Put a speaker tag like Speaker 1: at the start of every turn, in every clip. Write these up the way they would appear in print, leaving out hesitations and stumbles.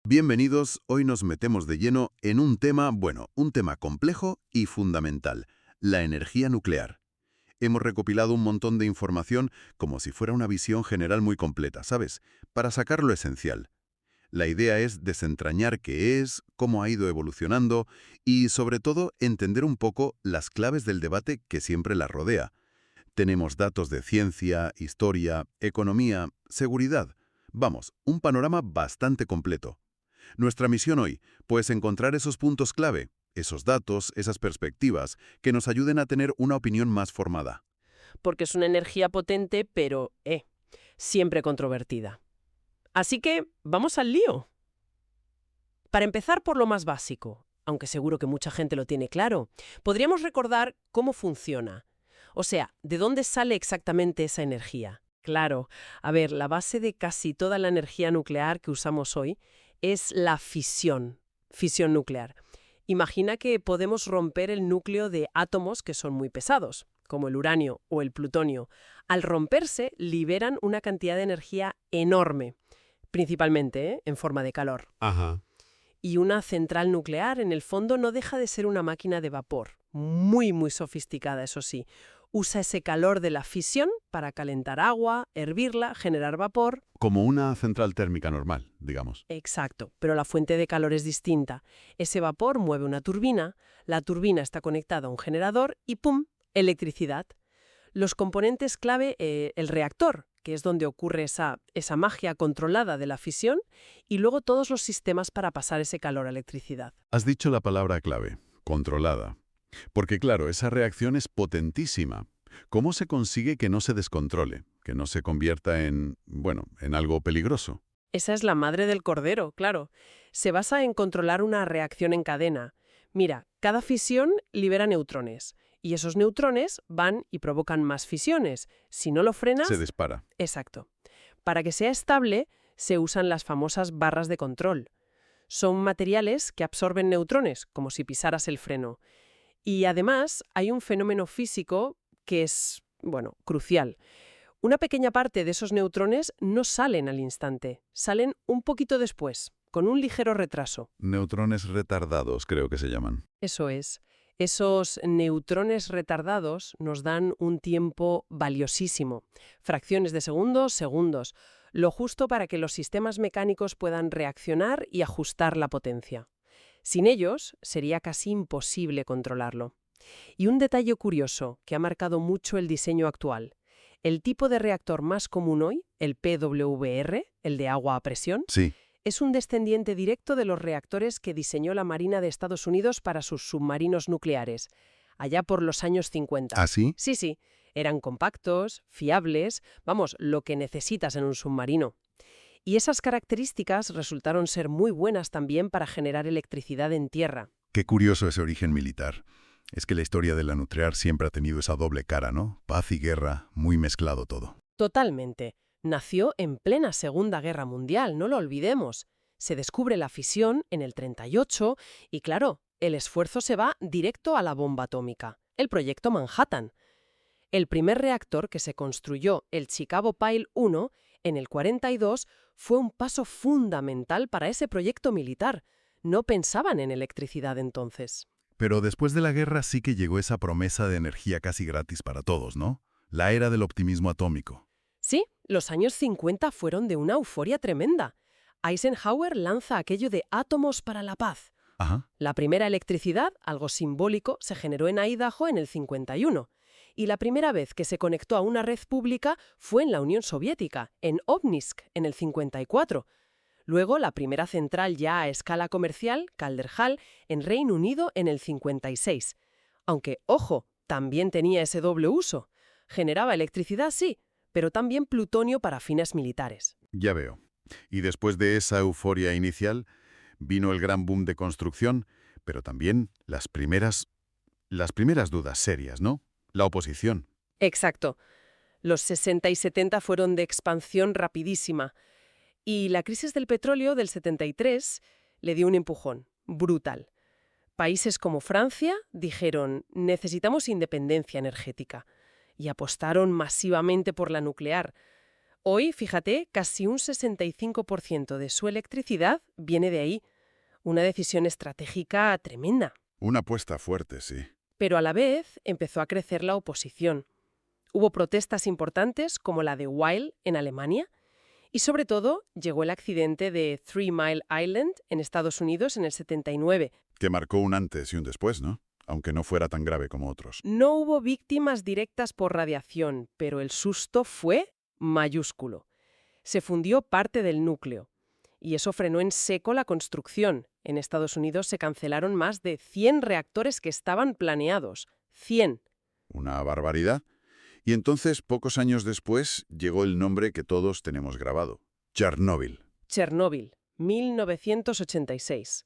Speaker 1: Bienvenidos, hoy nos metemos de lleno en un tema, un tema complejo y fundamental, la energía nuclear. Hemos recopilado un montón de información como si fuera una visión general muy completa, ¿sabes? Para sacar lo esencial. La idea es desentrañar qué es, cómo ha ido evolucionando y, sobre todo, entender un poco las claves del debate que siempre la rodea. Tenemos datos de ciencia, historia, economía, seguridad. Vamos, un panorama bastante completo. Nuestra misión hoy, pues encontrar esos puntos clave, esos datos, esas perspectivas, que nos ayuden a tener una opinión más formada.
Speaker 2: Porque es una energía potente, pero, siempre controvertida. Así que, vamos al lío. Para empezar por lo más básico, aunque seguro que mucha gente lo tiene claro, podríamos recordar cómo funciona. O sea, ¿de dónde sale exactamente esa energía? Claro, a ver, la base de casi toda la energía nuclear que usamos hoy es la fisión nuclear. Imagina que podemos romper el núcleo de átomos que son muy pesados, como el uranio o el plutonio. Al romperse, liberan una cantidad de energía enorme, principalmente, en forma de calor.
Speaker 1: Ajá.
Speaker 2: Y una central nuclear, en el fondo, no deja de ser una máquina de vapor, muy, muy sofisticada, eso sí. Usa ese calor de la fisión para calentar agua, hervirla, generar vapor.
Speaker 1: Como una central térmica normal, digamos.
Speaker 2: Exacto, pero la fuente de calor es distinta. Ese vapor mueve una turbina, la turbina está conectada a un generador y ¡pum!, electricidad. Los componentes clave, el reactor, que es donde ocurre esa magia controlada de la fisión, y luego todos los sistemas para pasar ese calor a electricidad.
Speaker 1: Has dicho la palabra clave, controlada. Porque claro, esa reacción es potentísima. ¿Cómo se consigue que no se descontrole, que no se convierta en algo peligroso?
Speaker 2: Esa es la madre del cordero, claro. Se basa en controlar una reacción en cadena. Mira, cada fisión libera neutrones, y esos neutrones van y provocan más fisiones. Si no lo
Speaker 1: Se
Speaker 2: frenas...
Speaker 1: dispara.
Speaker 2: Exacto. Para que sea estable, se usan las famosas barras de control. Son materiales que absorben neutrones, como si pisaras el freno. Y además hay un fenómeno físico que es, crucial. Una pequeña parte de esos neutrones no salen al instante, salen un poquito después, con un ligero retraso.
Speaker 1: Neutrones retardados, creo que se llaman.
Speaker 2: Eso es. Esos neutrones retardados nos dan un tiempo valiosísimo, fracciones de segundos, segundos, lo justo para que los sistemas mecánicos puedan reaccionar y ajustar la potencia. Sin ellos, sería casi imposible controlarlo. Y un detalle curioso que ha marcado mucho el diseño actual. El tipo de reactor más común hoy, el PWR, el de agua a presión,
Speaker 1: Sí.
Speaker 2: es un descendiente directo de los reactores que diseñó la Marina de Estados Unidos para sus submarinos nucleares, allá por los años 50.
Speaker 1: ¿Ah, sí?
Speaker 2: Sí, eran compactos, fiables, lo que necesitas en un submarino. Y esas características resultaron ser muy buenas también para generar electricidad en tierra.
Speaker 1: Qué curioso ese origen militar. Es que la historia de la nuclear siempre ha tenido esa doble cara, ¿no? Paz y guerra, muy mezclado todo.
Speaker 2: Totalmente. Nació en plena Segunda Guerra Mundial, no lo olvidemos. Se descubre la fisión en el 38 y claro, el esfuerzo se va directo a la bomba atómica, el proyecto Manhattan. El primer reactor que se construyó, el Chicago Pile 1, en el 42, fue un paso fundamental para ese proyecto militar. No pensaban en electricidad entonces.
Speaker 1: Pero después de la guerra sí que llegó esa promesa de energía casi gratis para todos, ¿no? La era del optimismo atómico.
Speaker 2: Sí, los años 50 fueron de una euforia tremenda. Eisenhower lanza aquello de átomos para la paz.
Speaker 1: Ajá.
Speaker 2: La primera electricidad, algo simbólico, se generó en Idaho en el 51. Y la primera vez que se conectó a una red pública fue en la Unión Soviética, en Obninsk, en el 54. Luego, la primera central ya a escala comercial, Calder Hall, en Reino Unido en el 56. Aunque, ojo, también tenía ese doble uso. Generaba electricidad, sí, pero también plutonio para fines militares.
Speaker 1: Ya veo. Y después de esa euforia inicial, vino el gran boom de construcción, pero también las primeras dudas serias, ¿no? La oposición.
Speaker 2: Exacto. Los 60 y 70 fueron de expansión rapidísima. Y la crisis del petróleo del 73 le dio un empujón brutal. Países como Francia dijeron, necesitamos independencia energética, y apostaron masivamente por la nuclear. Hoy, fíjate, casi un 65% de su electricidad viene de ahí. Una decisión estratégica tremenda.
Speaker 1: Una apuesta fuerte, sí.
Speaker 2: Pero a la vez empezó a crecer la oposición. Hubo protestas importantes como la de Weil en Alemania y sobre todo llegó el accidente de Three Mile Island en Estados Unidos en el 79.
Speaker 1: Que marcó un antes y un después, ¿no? Aunque no fuera tan grave como otros.
Speaker 2: No hubo víctimas directas por radiación, pero el susto fue mayúsculo. Se fundió parte del núcleo y eso frenó en seco la construcción. En Estados Unidos se cancelaron más de 100 reactores que estaban planeados. 100.
Speaker 1: Una barbaridad. Y entonces, pocos años después, llegó el nombre que todos tenemos grabado. Chernóbil.
Speaker 2: Chernóbil, 1986.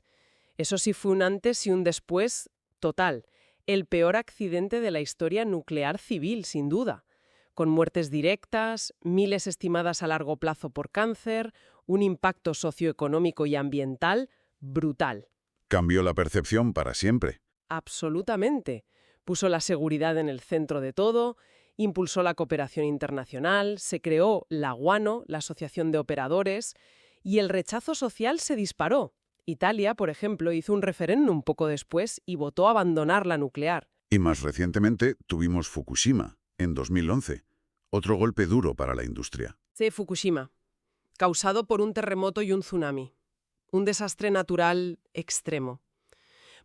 Speaker 2: Eso sí fue un antes y un después total. El peor accidente de la historia nuclear civil, sin duda. Con muertes directas, miles estimadas a largo plazo por cáncer, un impacto socioeconómico y ambiental brutal.
Speaker 1: Cambió la percepción para siempre.
Speaker 2: Absolutamente. Puso la seguridad en el centro de todo, impulsó la cooperación internacional, se creó la WANO, la Asociación de Operadores, y el rechazo social se disparó. Italia, por ejemplo, hizo un referéndum poco después y votó abandonar la nuclear.
Speaker 1: Y más recientemente tuvimos Fukushima, en 2011. Otro golpe duro para la industria.
Speaker 2: Sí, Fukushima, causado por un terremoto y un tsunami. Un desastre natural extremo.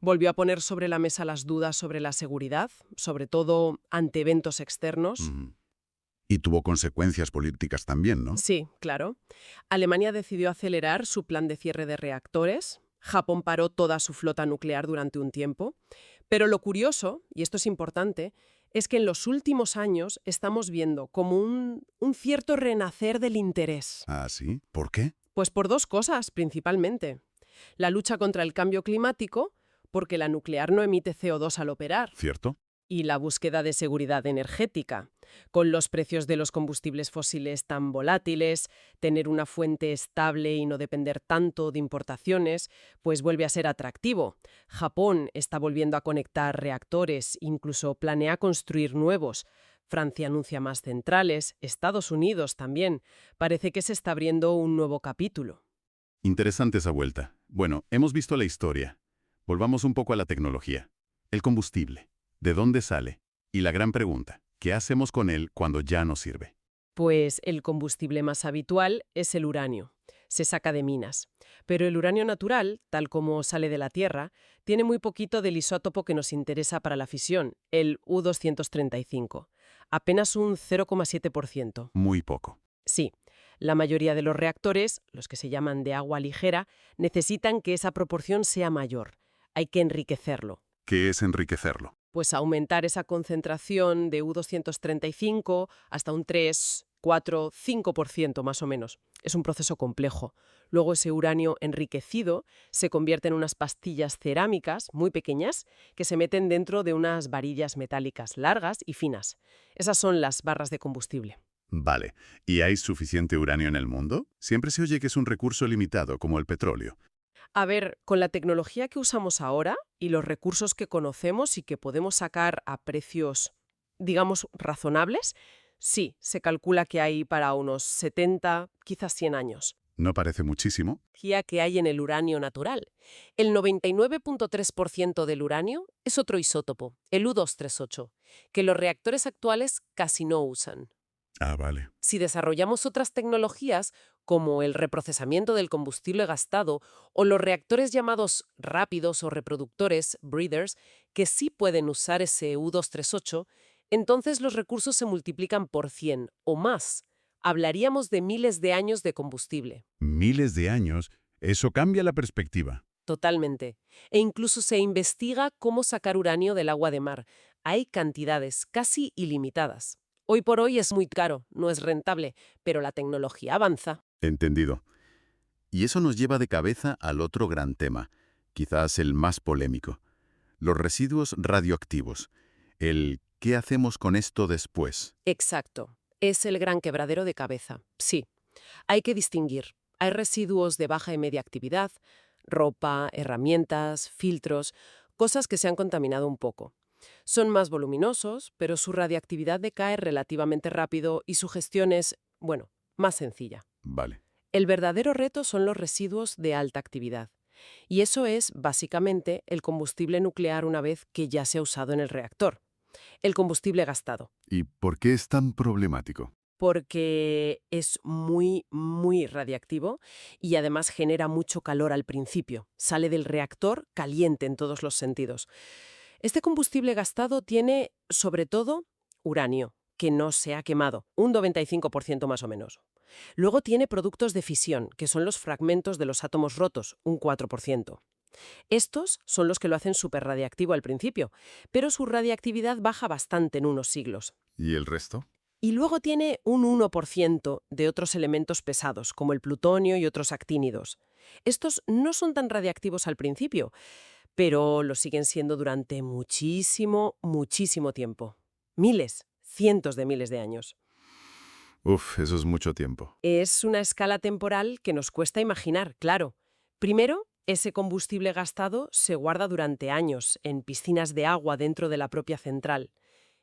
Speaker 2: Volvió a poner sobre la mesa las dudas sobre la seguridad, sobre todo ante eventos externos.
Speaker 1: Y tuvo consecuencias políticas también, ¿no?
Speaker 2: Sí, claro. Alemania decidió acelerar su plan de cierre de reactores. Japón paró toda su flota nuclear durante un tiempo. Pero lo curioso, y esto es importante, es que en los últimos años estamos viendo como un cierto renacer del interés.
Speaker 1: Ah, ¿sí? ¿Por qué?
Speaker 2: Pues por dos cosas, principalmente. La lucha contra el cambio climático, porque la nuclear no emite CO2 al operar.
Speaker 1: ¿Cierto?
Speaker 2: Y la búsqueda de seguridad energética. Con los precios de los combustibles fósiles tan volátiles, tener una fuente estable y no depender tanto de importaciones, pues vuelve a ser atractivo. Japón está volviendo a conectar reactores, incluso planea construir nuevos. Francia anuncia más centrales, Estados Unidos también. Parece que se está abriendo un nuevo capítulo.
Speaker 1: Interesante esa vuelta. Bueno, hemos visto la historia. Volvamos un poco a la tecnología. El combustible. ¿De dónde sale? Y la gran pregunta, ¿qué hacemos con él cuando ya no sirve?
Speaker 2: Pues el combustible más habitual es el uranio. Se saca de minas. Pero el uranio natural, tal como sale de la Tierra, tiene muy poquito del isótopo que nos interesa para la fisión, el U-235. Apenas un 0,7%.
Speaker 1: Muy poco.
Speaker 2: Sí, la mayoría de los reactores, los que se llaman de agua ligera, necesitan que esa proporción sea mayor. Hay que enriquecerlo.
Speaker 1: ¿Qué es enriquecerlo?
Speaker 2: Pues aumentar esa concentración de U-235 hasta un 3, 4, 5% más o menos. Es un proceso complejo. Luego ese uranio enriquecido se convierte en unas pastillas cerámicas muy pequeñas que se meten dentro de unas varillas metálicas largas y finas. Esas son las barras de combustible.
Speaker 1: Vale. ¿Y hay suficiente uranio en el mundo? Siempre se oye que es un recurso limitado, como el petróleo.
Speaker 2: A ver, con la tecnología que usamos ahora y los recursos que conocemos y que podemos sacar a precios, digamos, razonables, sí, se calcula que hay para unos 70, quizás 100 años.
Speaker 1: No parece muchísimo.
Speaker 2: Energía que hay en el uranio natural. El 99,3% del uranio es otro isótopo, el U-238, que los reactores actuales casi no usan.
Speaker 1: Ah, vale.
Speaker 2: Si desarrollamos otras tecnologías, como el reprocesamiento del combustible gastado o los reactores llamados rápidos o reproductores, breeders, que sí pueden usar ese U-238, entonces los recursos se multiplican por 100 o más. Hablaríamos de miles de años de combustible.
Speaker 1: Miles de años. Eso cambia la perspectiva.
Speaker 2: Totalmente. E incluso se investiga cómo sacar uranio del agua de mar. Hay cantidades casi ilimitadas. Hoy por hoy es muy caro, no es rentable, pero la tecnología avanza.
Speaker 1: Entendido. Y eso nos lleva de cabeza al otro gran tema, quizás el más polémico. Los residuos radioactivos. El ¿qué hacemos con esto después?
Speaker 2: Exacto. Es el gran quebradero de cabeza. Sí. Hay que distinguir. Hay residuos de baja y media actividad, ropa, herramientas, filtros, cosas que se han contaminado un poco. Son más voluminosos, pero su radiactividad decae relativamente rápido y su gestión es, bueno, más sencilla.
Speaker 1: Vale.
Speaker 2: El verdadero reto son los residuos de alta actividad. Y eso es, básicamente, el combustible nuclear una vez que ya se ha usado en el reactor. El combustible gastado.
Speaker 1: ¿Y por qué es tan problemático?
Speaker 2: Porque es muy, muy radiactivo y además genera mucho calor al principio. Sale del reactor caliente en todos los sentidos. Este combustible gastado tiene, sobre todo, uranio, que no se ha quemado, un 95% más o menos. Luego tiene productos de fisión, que son los fragmentos de los átomos rotos, un 4%. Estos son los que lo hacen superradiactivo al principio, pero su radiactividad baja bastante en unos siglos.
Speaker 1: ¿Y el resto?
Speaker 2: Y luego tiene un 1% de otros elementos pesados, como el plutonio y otros actínidos. Estos no son tan radiactivos al principio, pero lo siguen siendo durante muchísimo, muchísimo tiempo. Miles, cientos de miles de años.
Speaker 1: Uf, eso es mucho tiempo.
Speaker 2: Es una escala temporal que nos cuesta imaginar, claro. Primero, ese combustible gastado se guarda durante años en piscinas de agua dentro de la propia central.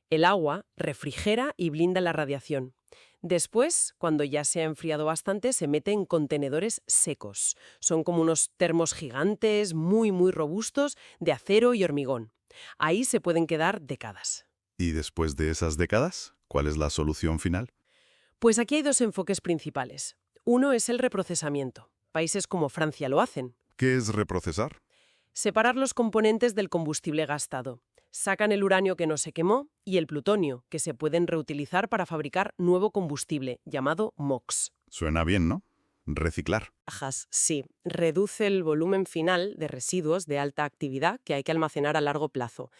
Speaker 2: El agua refrigera y blinda la radiación. Después, cuando ya se ha enfriado bastante, se mete en contenedores secos. Son como unos termos gigantes, muy, muy robustos, de acero y hormigón. Ahí se pueden quedar décadas.
Speaker 1: ¿Y después de esas décadas, cuál es la solución final?
Speaker 2: Pues aquí hay dos enfoques principales. Uno es el reprocesamiento. Países como Francia lo hacen.
Speaker 1: ¿Qué es reprocesar?
Speaker 2: Separar los componentes del combustible gastado. Sacan el uranio que no se quemó y el plutonio, que se pueden reutilizar para fabricar nuevo combustible, llamado MOX.
Speaker 1: Suena bien, ¿no? Reciclar.
Speaker 2: Sí, reduce el volumen final de residuos de alta actividad que hay que almacenar a largo plazo.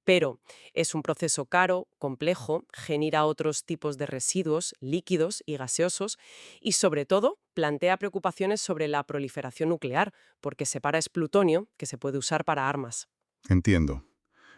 Speaker 2: Pero es un proceso caro, complejo, genera otros tipos de residuos líquidos y gaseosos y, sobre todo, plantea preocupaciones sobre la proliferación nuclear, porque separa es plutonio que se puede usar para armas.
Speaker 1: Entiendo.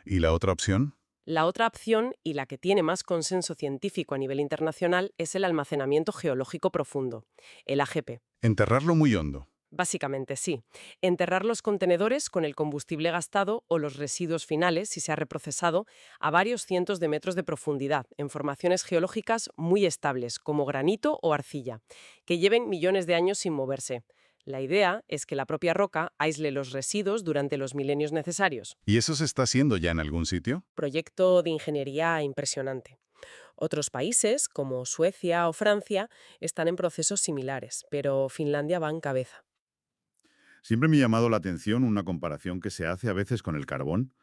Speaker 1: ¿Y la otra opción?
Speaker 2: La otra opción, y la que tiene más consenso científico a nivel internacional, es el almacenamiento geológico profundo, el AGP.
Speaker 1: Enterrarlo muy hondo.
Speaker 2: Básicamente, sí. Enterrar los contenedores con el combustible gastado o los residuos finales, si se ha reprocesado, a varios cientos de metros de profundidad, en formaciones geológicas muy estables, como granito o arcilla, que lleven millones de años sin moverse. La idea es que la propia roca aísle los residuos durante los milenios necesarios.
Speaker 1: ¿Y eso se está haciendo ya en algún sitio?
Speaker 2: Proyecto de ingeniería impresionante. Otros países, como Suecia o Francia, están en procesos similares, pero Finlandia va en cabeza.
Speaker 3: Siempre me ha llamado la atención una comparación que se hace a veces con el carbón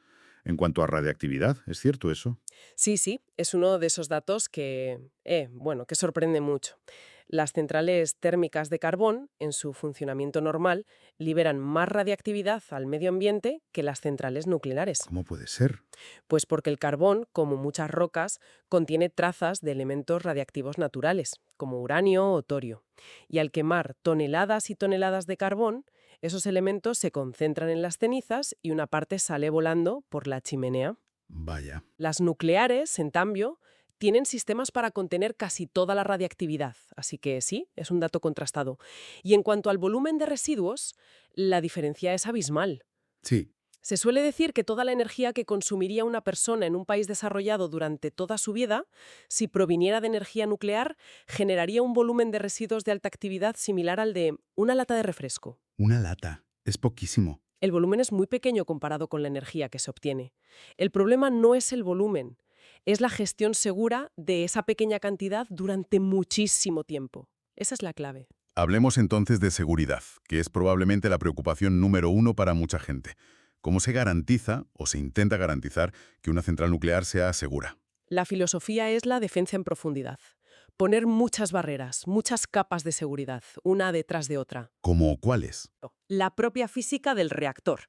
Speaker 3: en cuanto a radiactividad. ¿Es cierto eso?
Speaker 2: Sí, es uno de esos datos que sorprende mucho. Las centrales térmicas de carbón, en su funcionamiento normal, liberan más radiactividad al medio ambiente que las centrales nucleares.
Speaker 3: ¿Cómo puede ser?
Speaker 2: Pues porque el carbón, como muchas rocas, contiene trazas de elementos radiactivos naturales, como uranio o torio. Y al quemar toneladas y toneladas de carbón, esos elementos se concentran en las cenizas y una parte sale volando por la chimenea.
Speaker 3: Vaya.
Speaker 2: Las nucleares, en cambio, tienen sistemas para contener casi toda la radiactividad, así que sí, es un dato contrastado. Y en cuanto al volumen de residuos, la diferencia es abismal.
Speaker 3: Sí.
Speaker 2: Se suele decir que toda la energía que consumiría una persona en un país desarrollado durante toda su vida, si proviniera de energía nuclear, generaría un volumen de residuos de alta actividad similar al de una lata de refresco.
Speaker 3: Una lata. Es poquísimo.
Speaker 2: El volumen es muy pequeño comparado con la energía que se obtiene. El problema no es el volumen, es la gestión segura de esa pequeña cantidad durante muchísimo tiempo. Esa es la clave.
Speaker 1: Hablemos entonces de seguridad, que es probablemente la preocupación número uno para mucha gente. ¿Cómo se garantiza o se intenta garantizar que una central nuclear sea segura?
Speaker 2: La filosofía es la defensa en profundidad. Poner muchas barreras, muchas capas de seguridad, una detrás de otra.
Speaker 1: ¿Cómo cuáles?
Speaker 2: La propia física del reactor.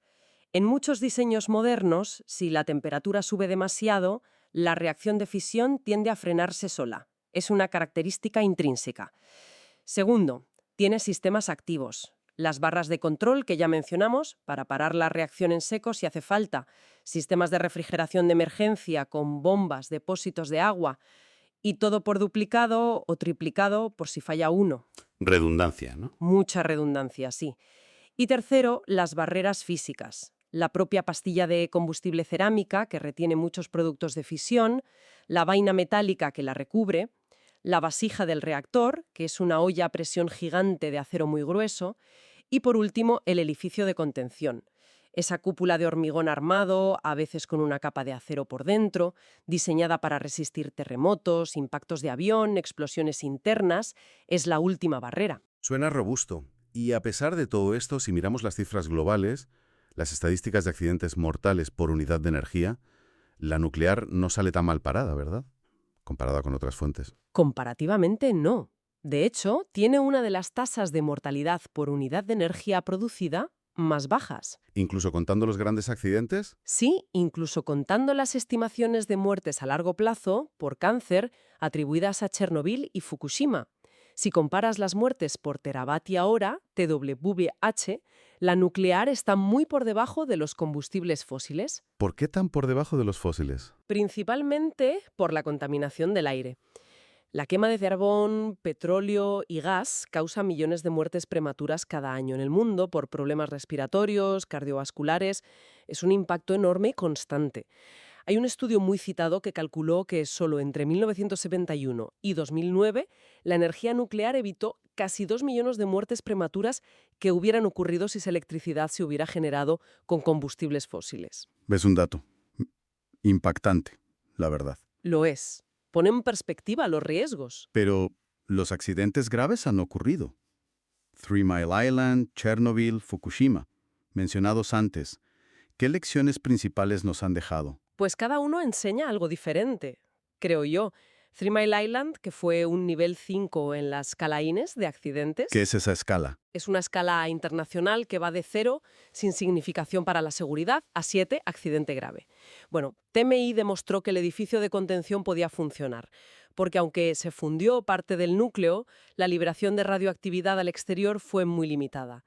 Speaker 2: En muchos diseños modernos, si la temperatura sube demasiado, la reacción de fisión tiende a frenarse sola. Es una característica intrínseca. Segundo, tiene sistemas activos. Las barras de control que ya mencionamos, para parar la reacción en seco si hace falta. Sistemas de refrigeración de emergencia con bombas, depósitos de agua. Y todo por duplicado o triplicado por si falla uno.
Speaker 3: Redundancia, ¿no?
Speaker 2: Mucha redundancia, sí. Y tercero, las barreras físicas. La propia pastilla de combustible cerámica, que retiene muchos productos de fisión, la vaina metálica que la recubre, la vasija del reactor, que es una olla a presión gigante de acero muy grueso, y por último el edificio de contención. Esa cúpula de hormigón armado, a veces con una capa de acero por dentro, diseñada para resistir terremotos, impactos de avión, explosiones internas, es la última barrera.
Speaker 1: Suena robusto. Y a pesar de todo esto, si miramos las cifras globales, las estadísticas de accidentes mortales por unidad de energía, la nuclear no sale tan mal parada, ¿verdad? Comparada con otras fuentes.
Speaker 2: Comparativamente, no. De hecho, tiene una de las tasas de mortalidad por unidad de energía producida más bajas.
Speaker 1: Incluso contando los grandes accidentes.
Speaker 2: Sí, incluso contando las estimaciones de muertes a largo plazo por cáncer atribuidas a Chernobyl y Fukushima. Si comparas las muertes por teravatio hora, TWh, la nuclear está muy por debajo de los combustibles fósiles,
Speaker 1: ¿Por qué tan por debajo de los fósiles?
Speaker 2: principalmente por la contaminación del aire. La quema de carbón, petróleo y gas causa millones de muertes prematuras cada año en el mundo por problemas respiratorios, cardiovasculares. Es un impacto enorme y constante. Hay un estudio muy citado que calculó que solo entre 1971 y 2009 la energía nuclear evitó casi 2 millones de muertes prematuras que hubieran ocurrido si esa electricidad se hubiera generado con combustibles fósiles.
Speaker 1: ¿Ves un dato? Impactante, la verdad.
Speaker 2: Lo es. Pone en perspectiva los riesgos.
Speaker 1: Pero los accidentes graves han ocurrido. Three Mile Island, Chernobyl, Fukushima, mencionados antes. ¿Qué lecciones principales nos han dejado?
Speaker 2: Pues cada uno enseña algo diferente, creo yo. Three Mile Island, que fue un nivel 5 en la escala INES de accidentes,
Speaker 1: ¿Qué es esa escala?
Speaker 2: es una escala internacional que va de 0, sin significación para la seguridad, a 7, accidente grave. Bueno, TMI demostró que el edificio de contención podía funcionar, porque aunque se fundió parte del núcleo, la liberación de radioactividad al exterior fue muy limitada.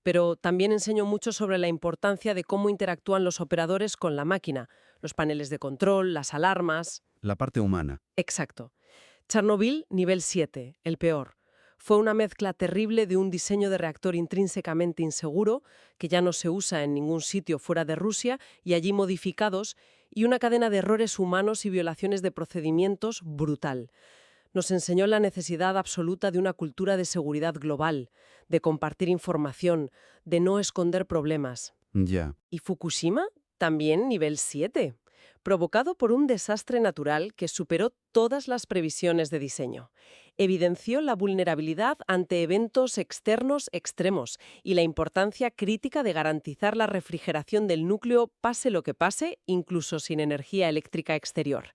Speaker 2: Pero también enseñó mucho sobre la importancia de cómo interactúan los operadores con la máquina, los paneles de control, las alarmas.
Speaker 1: La parte humana.
Speaker 2: Exacto. Chernobyl, nivel 7, el peor. Fue una mezcla terrible de un diseño de reactor intrínsecamente inseguro, que ya no se usa en ningún sitio fuera de Rusia, y allí modificados, y una cadena de errores humanos y violaciones de procedimientos brutal. Nos enseñó la necesidad absoluta de una cultura de seguridad global, de compartir información, de no esconder problemas.
Speaker 1: Ya.
Speaker 2: ¿Y Fukushima? También nivel 7, provocado por un desastre natural que superó todas las previsiones de diseño. Evidenció la vulnerabilidad ante eventos externos extremos y la importancia crítica de garantizar la refrigeración del núcleo pase lo que pase, incluso sin energía eléctrica exterior.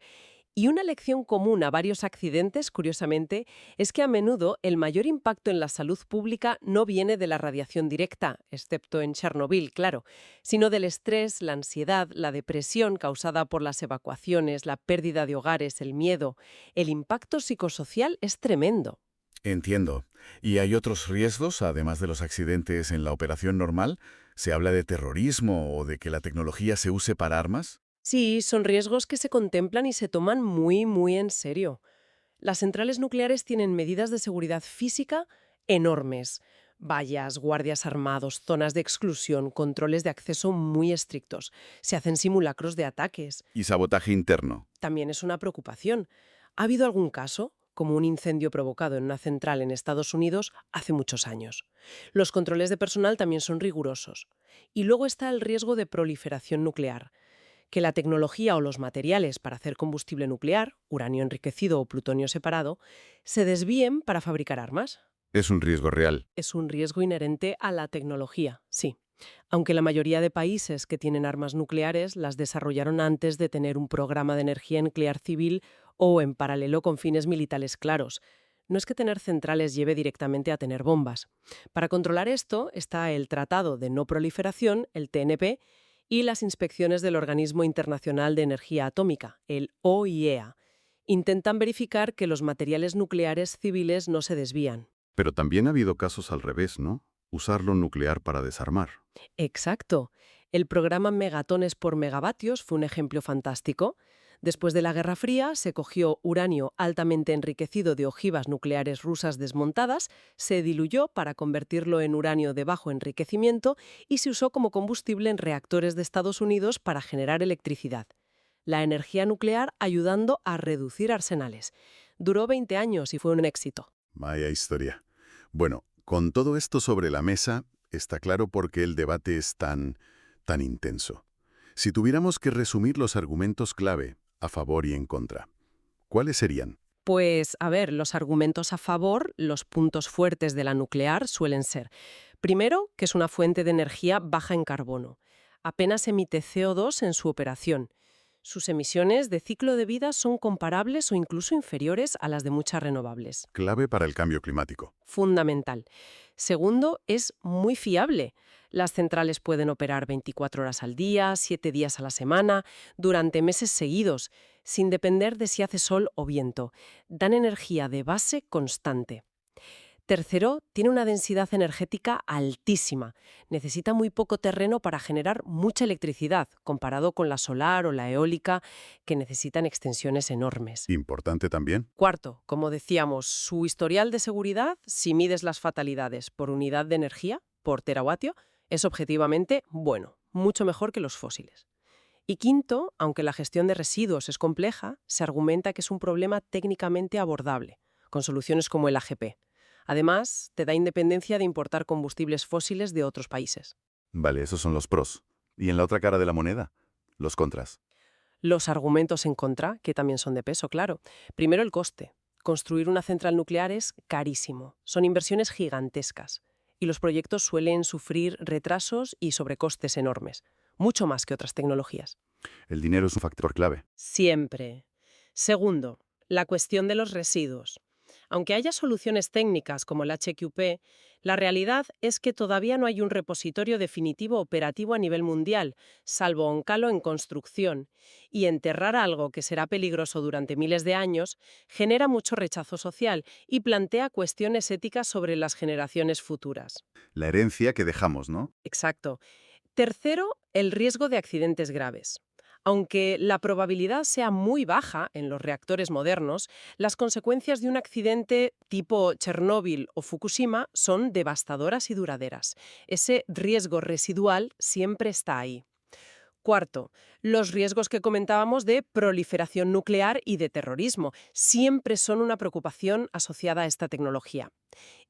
Speaker 2: Y una lección común a varios accidentes, curiosamente, es que a menudo el mayor impacto en la salud pública no viene de la radiación directa, excepto en Chernobyl, claro, sino del estrés, la ansiedad, la depresión causada por las evacuaciones, la pérdida de hogares, el miedo. El impacto psicosocial es tremendo.
Speaker 1: Entiendo. ¿Y hay otros riesgos, además de los accidentes en la operación normal? ¿Se habla de terrorismo o de que la tecnología se use para armas?
Speaker 2: Sí, son riesgos que se contemplan y se toman muy, muy en serio. Las centrales nucleares tienen medidas de seguridad física enormes. Vallas, guardias armados, zonas de exclusión, controles de acceso muy estrictos. Se hacen simulacros de ataques.
Speaker 1: Y sabotaje interno.
Speaker 2: También es una preocupación. ¿Ha habido algún caso, como un incendio provocado en una central en Estados Unidos hace muchos años? Los controles de personal también son rigurosos. Y luego está el riesgo de proliferación nuclear. Que la tecnología o los materiales para hacer combustible nuclear, uranio enriquecido o plutonio separado, se desvíen para fabricar armas.
Speaker 1: Es un riesgo real.
Speaker 2: Es un riesgo inherente a la tecnología, sí. Aunque la mayoría de países que tienen armas nucleares las desarrollaron antes de tener un programa de energía nuclear civil o en paralelo con fines militares claros. No es que tener centrales lleve directamente a tener bombas. Para controlar esto está el Tratado de No Proliferación, el TNP, y las inspecciones del Organismo Internacional de Energía Atómica, el OIEA. Intentan verificar que los materiales nucleares civiles no se desvían.
Speaker 1: Pero también ha habido casos al revés, ¿no? Usar lo nuclear para desarmar.
Speaker 2: Exacto. El programa Megatones por Megavatios fue un ejemplo fantástico. Después de la Guerra Fría, se cogió uranio altamente enriquecido de ojivas nucleares rusas desmontadas, se diluyó para convertirlo en uranio de bajo enriquecimiento y se usó como combustible en reactores de Estados Unidos para generar electricidad. La energía nuclear ayudando a reducir arsenales. Duró 20 años y fue un éxito.
Speaker 1: Vaya historia. Bueno, con todo esto sobre la mesa, está claro por qué el debate es tan intenso. Si tuviéramos que resumir los argumentos clave, a favor y en contra, ¿cuáles serían?
Speaker 2: Pues, a ver, los argumentos a favor, los puntos fuertes de la nuclear suelen ser, primero, que es una fuente de energía baja en carbono. Apenas emite CO2 en su operación. Sus emisiones de ciclo de vida son comparables o incluso inferiores a las de muchas renovables.
Speaker 1: Clave para el cambio climático.
Speaker 2: Fundamental. Segundo, es muy fiable. Las centrales pueden operar 24 horas al día, 7 días a la semana, durante meses seguidos, sin depender de si hace sol o viento. Dan energía de base constante. Tercero, tiene una densidad energética altísima. Necesita muy poco terreno para generar mucha electricidad, comparado con la solar o la eólica, que necesitan extensiones enormes.
Speaker 1: Importante también.
Speaker 2: Cuarto, como decíamos, su historial de seguridad, si mides las fatalidades por unidad de energía, por teravatio, es objetivamente bueno, mucho mejor que los fósiles. Y quinto, aunque la gestión de residuos es compleja, se argumenta que es un problema técnicamente abordable, con soluciones como el AGP. Además, te da independencia de importar combustibles fósiles de otros países.
Speaker 1: Vale, esos son los pros. ¿Y en la otra cara de la moneda? Los contras.
Speaker 2: Los argumentos en contra, que también son de peso, claro. Primero, el coste. Construir una central nuclear es carísimo. Son inversiones gigantescas. Y los proyectos suelen sufrir retrasos y sobrecostes enormes, mucho más que otras tecnologías.
Speaker 1: El dinero es un factor clave.
Speaker 2: Siempre. Segundo, la cuestión de los residuos. Aunque haya soluciones técnicas como el HQP, la realidad es que todavía no hay un repositorio definitivo operativo a nivel mundial, salvo Oncalo en construcción, y enterrar algo que será peligroso durante miles de años genera mucho rechazo social y plantea cuestiones éticas sobre las generaciones futuras.
Speaker 1: La herencia que dejamos, ¿no?
Speaker 2: Exacto. Tercero, el riesgo de accidentes graves. Aunque la probabilidad sea muy baja en los reactores modernos, las consecuencias de un accidente tipo Chernóbil o Fukushima son devastadoras y duraderas. Ese riesgo residual siempre está ahí. Cuarto, los riesgos que comentábamos de proliferación nuclear y de terrorismo siempre son una preocupación asociada a esta tecnología.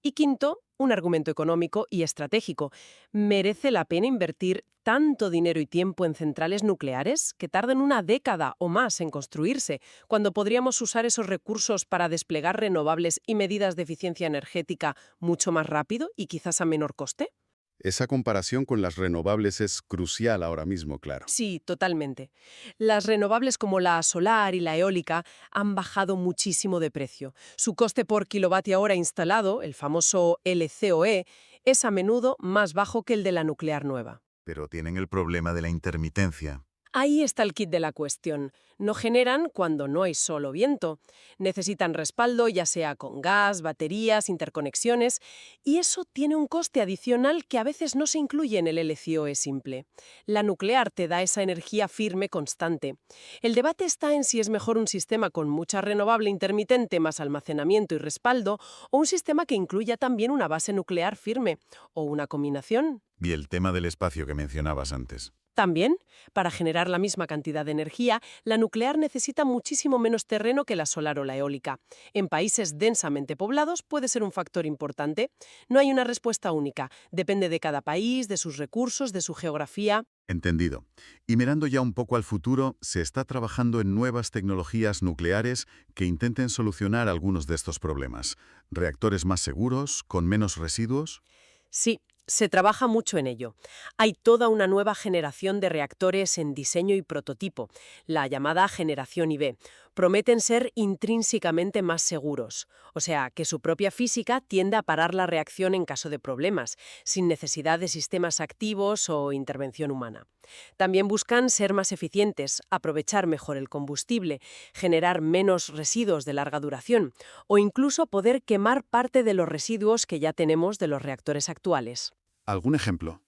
Speaker 2: Y quinto, un argumento económico y estratégico. ¿Merece la pena invertir tanto dinero y tiempo en centrales nucleares que tarden una década o más en construirse, cuando podríamos usar esos recursos para desplegar renovables y medidas de eficiencia energética mucho más rápido y quizás a menor coste?
Speaker 1: Esa comparación con las renovables es crucial ahora mismo, claro.
Speaker 2: Sí, totalmente. Las renovables como la solar y la eólica han bajado muchísimo de precio. Su coste por kilovatio hora instalado, el famoso LCOE, es a menudo más bajo que el de la nuclear nueva.
Speaker 1: Pero tienen el problema de la intermitencia.
Speaker 2: Ahí está el kit de la cuestión. No generan cuando no hay sol o viento. Necesitan respaldo, ya sea con gas, baterías, interconexiones, y eso tiene un coste adicional que a veces no se incluye en el LCOE simple. La nuclear te da esa energía firme constante. El debate está en si es mejor un sistema con mucha renovable intermitente más almacenamiento y respaldo, o un sistema que incluya también una base nuclear firme, o una combinación.
Speaker 1: Y el tema del espacio que mencionabas antes.
Speaker 2: También, para generar la misma cantidad de energía, la nuclear necesita muchísimo menos terreno que la solar o la eólica. En países densamente poblados puede ser un factor importante. No hay una respuesta única. Depende de cada país, de sus recursos, de su geografía.
Speaker 1: Entendido. Y mirando ya un poco al futuro, se está trabajando en nuevas tecnologías nucleares que intenten solucionar algunos de estos problemas. ¿Reactores más seguros, con menos residuos?
Speaker 2: Sí, se trabaja mucho en ello. Hay toda una nueva generación de reactores en diseño y prototipo, la llamada generación IB. Prometen ser intrínsecamente más seguros, o sea, que su propia física tiende a parar la reacción en caso de problemas, sin necesidad de sistemas activos o intervención humana. También buscan ser más eficientes, aprovechar mejor el combustible, generar menos residuos de larga duración o incluso poder quemar parte de los residuos que ya tenemos de los reactores actuales.
Speaker 1: ¿Algún ejemplo?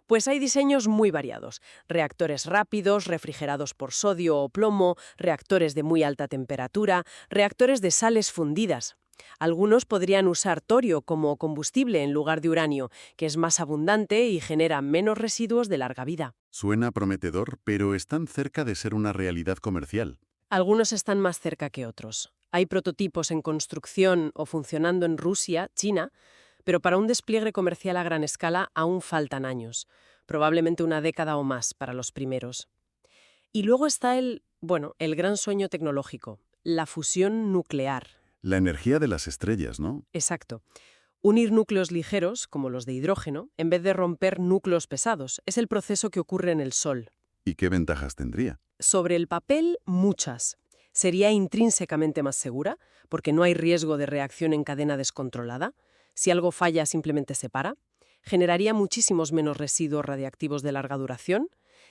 Speaker 2: Pues hay diseños muy variados. Reactores rápidos, refrigerados por sodio o plomo, reactores de muy alta temperatura, reactores de sales fundidas. Algunos podrían usar torio como combustible en lugar de uranio, que es más abundante y genera menos residuos de larga vida.
Speaker 1: Suena prometedor, pero están cerca de ser una realidad comercial.
Speaker 2: Algunos están más cerca que otros. Hay prototipos en construcción o funcionando en Rusia, China, pero para un despliegue comercial a gran escala aún faltan años, probablemente una década o más para los primeros. Y luego está el gran sueño tecnológico, la fusión nuclear.
Speaker 1: La energía de las estrellas, ¿no?
Speaker 2: Exacto. Unir núcleos ligeros, como los de hidrógeno, en vez de romper núcleos pesados, es el proceso que ocurre en el Sol.
Speaker 1: ¿Y qué ventajas tendría?
Speaker 2: Sobre el papel, muchas. Sería intrínsecamente más segura, porque no hay riesgo de reacción en cadena descontrolada. Si algo falla, simplemente se para. Generaría muchísimos menos residuos radiactivos de larga duración.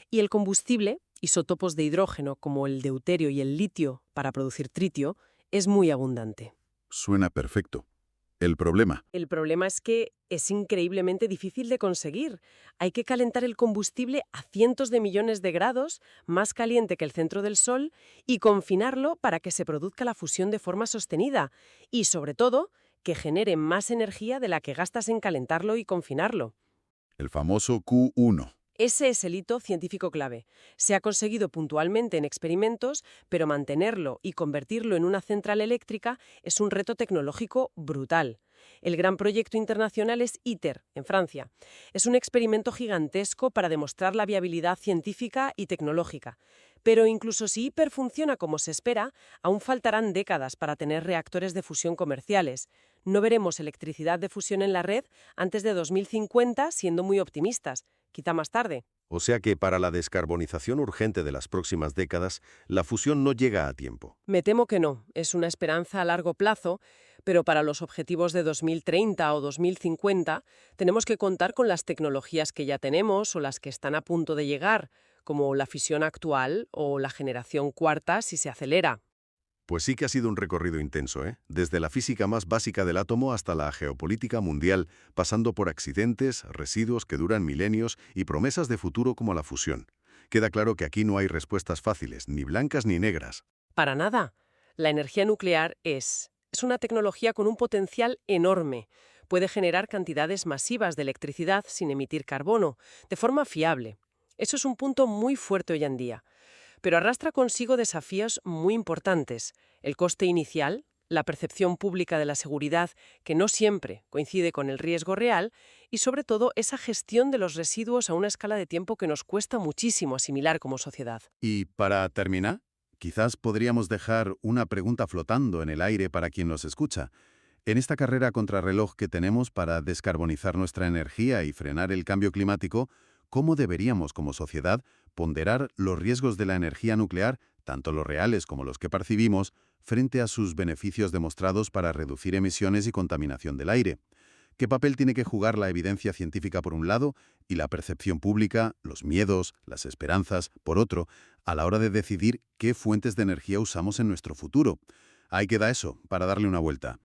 Speaker 2: Y el combustible, isótopos de hidrógeno como el deuterio y el litio para producir tritio, es muy abundante.
Speaker 1: Suena perfecto. El problema.
Speaker 2: El problema es que es increíblemente difícil de conseguir. Hay que calentar el combustible a cientos de millones de grados, más caliente que el centro del Sol, y confinarlo para que se produzca la fusión de forma sostenida. Y, sobre todo, que genere más energía de la que gastas en calentarlo y confinarlo.
Speaker 1: El famoso Q1.
Speaker 2: Ese es el hito científico clave. Se ha conseguido puntualmente en experimentos, pero mantenerlo y convertirlo en una central eléctrica es un reto tecnológico brutal. El gran proyecto internacional es ITER, en Francia. Es un experimento gigantesco para demostrar la viabilidad científica y tecnológica. Pero incluso si ITER funciona como se espera, aún faltarán décadas para tener reactores de fusión comerciales. No veremos electricidad de fusión en la red antes de 2050, siendo muy optimistas. Quizá más tarde.
Speaker 4: O sea que para la descarbonización urgente de las próximas décadas, la fusión no llega a tiempo.
Speaker 2: Me temo que no. Es una esperanza a largo plazo, pero para los objetivos de 2030 o 2050 tenemos que contar con las tecnologías que ya tenemos o las que están a punto de llegar, como la fisión actual o la generación cuarta si se acelera.
Speaker 4: Pues sí que ha sido un recorrido intenso, ¿eh? Desde la física más básica del átomo hasta la geopolítica mundial, pasando por accidentes, residuos que duran milenios y promesas de futuro como la fusión. Queda claro que aquí no hay respuestas fáciles, ni blancas ni negras.
Speaker 2: Para nada. La energía nuclear es una tecnología con un potencial enorme. Puede generar cantidades masivas de electricidad sin emitir carbono, de forma fiable. Eso es un punto muy fuerte hoy en día. Pero arrastra consigo desafíos muy importantes. El coste inicial, la percepción pública de la seguridad, que no siempre coincide con el riesgo real, y sobre todo esa gestión de los residuos a una escala de tiempo que nos cuesta muchísimo asimilar como sociedad.
Speaker 1: Y para terminar, quizás podríamos dejar una pregunta flotando en el aire para quien nos escucha. En esta carrera contrarreloj que tenemos para descarbonizar nuestra energía y frenar el cambio climático, ¿cómo deberíamos como sociedad ponderar los riesgos de la energía nuclear, tanto los reales como los que percibimos, frente a sus beneficios demostrados para reducir emisiones y contaminación del aire? ¿Qué papel tiene que jugar la evidencia científica por un lado y la percepción pública, los miedos, las esperanzas, por otro, a la hora de decidir qué fuentes de energía usamos en nuestro futuro? Ahí queda eso, para darle una vuelta.